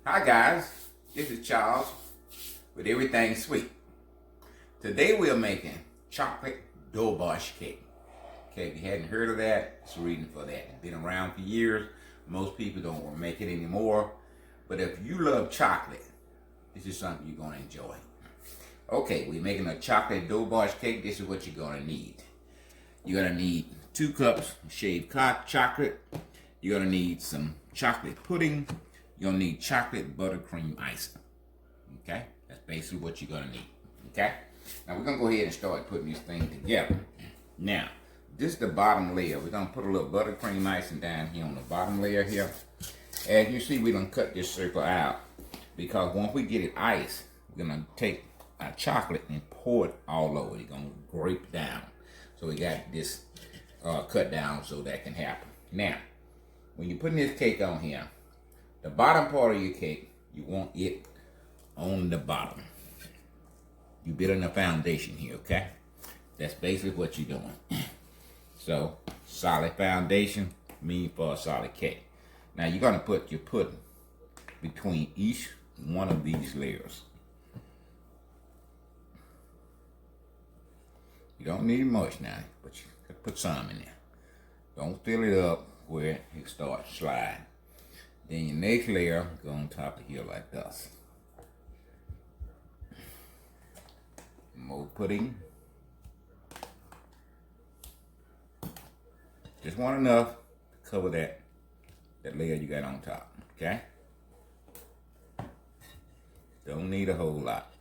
Hi guys, this is Charles with Everything Sweet. Today we're making chocolate Doberge cake. Okay, if you hadn't heard of that, it's a reason for that. It's been around for years. Most people don't make it anymore. But if you love chocolate, this is something you're going to enjoy. Okay, we're making a chocolate Doberge cake. This is what you're going to need. You're going to need 2 cups of shaved chocolate. You're going to need some chocolate pudding. You're going to need chocolate buttercream icing. Okay? That's basically what you're going to need. Okay? Now we're going to go ahead and start putting this thing together. Now, this is the bottom layer. We're going to put a little buttercream icing down here on the bottom layer here. As you see, we're going to cut this circle out because once we get it iced, we're going to take our chocolate and pour it all over. It's going to grape down. So we got this cut down so that can happen. Now, when you're putting this cake on here, the bottom part of your cake, you want it on the bottom. You're building a foundation here, okay? That's basically what you're doing. So, solid foundation means for a solid cake. Now, you're going to put your pudding between each one of these layers. You don't need much now, but you can put some in there. Don't fill it up where it starts sliding. Then your next layer go on top of here like this. More pudding. Just want enough to cover that layer you got on top. Okay? Don't need a whole lot.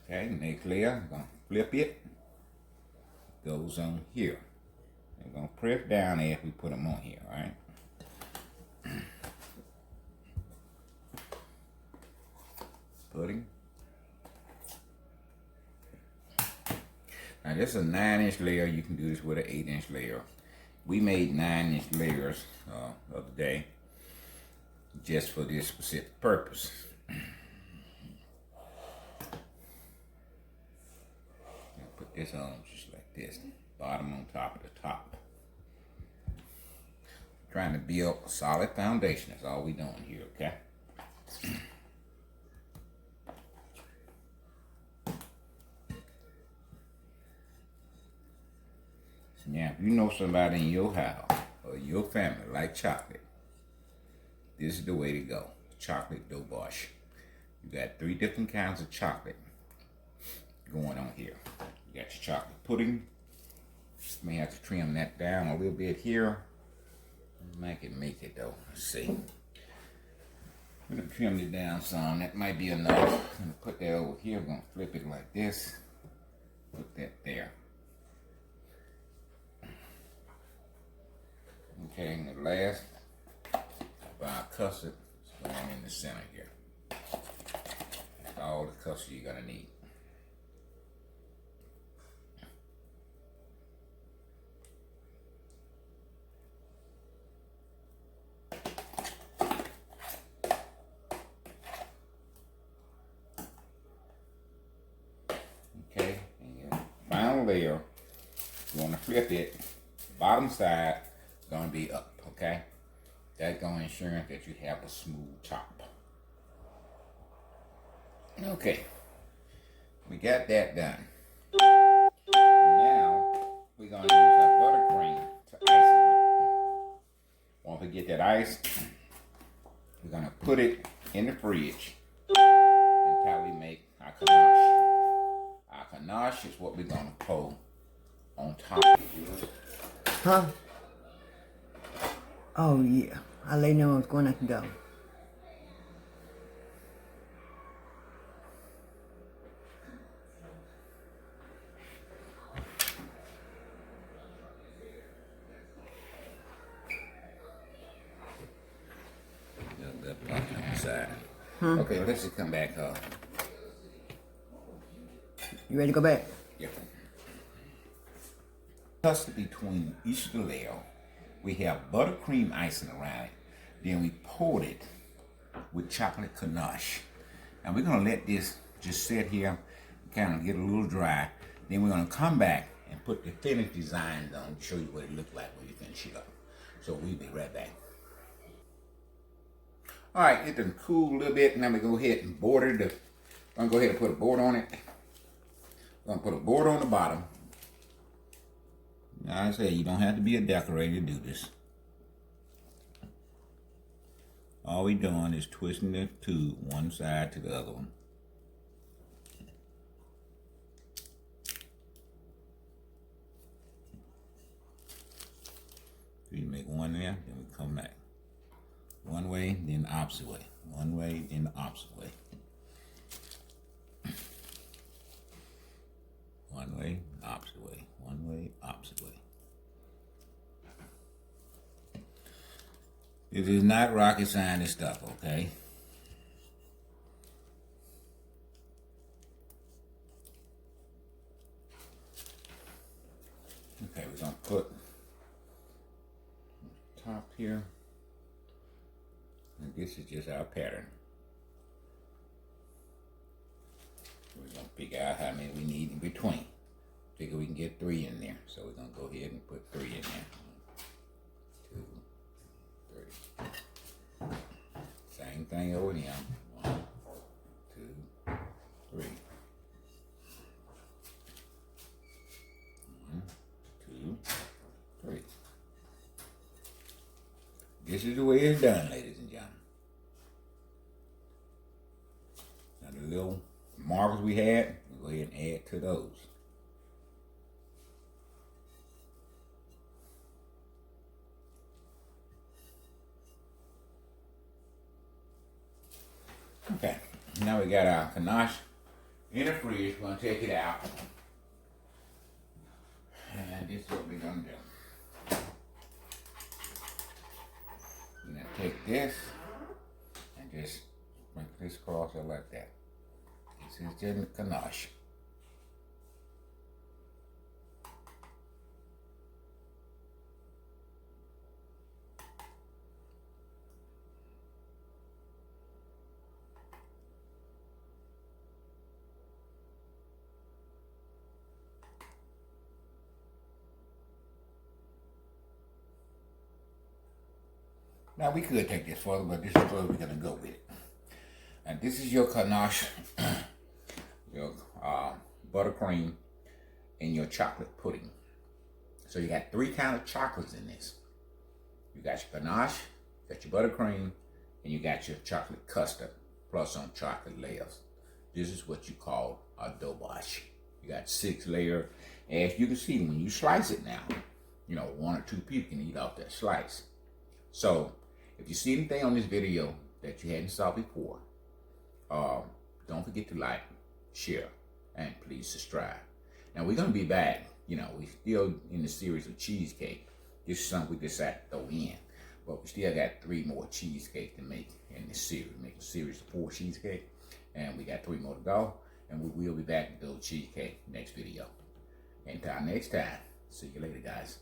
Okay, next layer, I'm gonna flip it. Goes on here. We're going to press down as we put them on here, right? Pudding. Now this is a 9-inch layer. You can do this with an 8-inch layer. We made 9-inch layers the other day just for this specific purpose. Put this on just like this. Bottom on top of the top. Trying to build a solid foundation. That's all we're doing here, okay? Now, if you know somebody in your house or your family like chocolate, this is the way to go. Chocolate Doberge. You got 3 different kinds of chocolate going on here. You got your chocolate pudding. May have to trim that down a little bit here. I can make it though. Let's see. I'm gonna trim it down some. That might be enough. I'm gonna put that over here. I'm gonna flip it like this. Put that there. Okay, and the last of our custard is going in the center here. That's all the custard you're gonna need. Final layer, you want to flip it, bottom side is going to be up, okay? That's going to ensure that you have a smooth top. Okay, we got that done. Now, we're going to use our buttercream to ice it. Once we get that ice, we're going to put it in the fridge until we make our ganache. Ganache is what we're going to pour on top. Huh? Oh, yeah. I'll let you know what's going to go. That part on the side. Okay, let's just come back up. You ready to go back? Yep. Custard between each of the layer. We have buttercream icing around it. Then we poured it with chocolate ganache. Now we're gonna let this just sit here, kind of get a little dry. Then we're gonna come back and put the finished designs on, show you what it looks like when you finish it up. So we'll be right back. All right, it done cooled a little bit. Now we go ahead and border the. I'm gonna go ahead and put a board on it. I'm gonna put a board on the bottom. Now I say you don't have to be a decorator to do this. All we doing is twisting the tube one side to the other one. So you make one there, then we come back. One way, then the opposite way. One way, then the opposite way. One way, opposite way. One way, opposite way. It is not rocket science stuff, okay? Okay, we're gonna put top here. And this is just our pattern. We're gonna figure out how many we need in between. Figure we can get 3 in there. So we're gonna go ahead and put 3 in there. 2, 3. Same thing over here. 1, 2, 3. 1, 2, 3. This is the way it's done, ladies and gentlemen. Now the little marbles we had, we'll go ahead and add to those. Okay, now we got our ganache in the fridge. We're gonna take it out. And this is what we're gonna do. We're gonna take this and just make this cross out like that. This is just ganache. Now we could take this further, but this is where we're gonna go with it. And this is your ganache, your buttercream, and your chocolate pudding. So you got 3 kinds of chocolates in this. You got your ganache, you got your buttercream, and you got your chocolate custard, plus some chocolate layers. This is what you call a Doberge. You got 6 layers. As you can see, when you slice it now, you know, 1 or 2 people can eat off that slice. So if you see anything on this video that you hadn't saw before, don't forget to like, share, and please subscribe. Now we're gonna be back. You know, we still in the series of cheesecake. This is something we decided to throw in, but we still got 3 more cheesecake to make in this series. Make a series of 4 cheesecake, and we got 3 more to go. And we will be back with those cheesecake next video. Until next time, see you later, guys.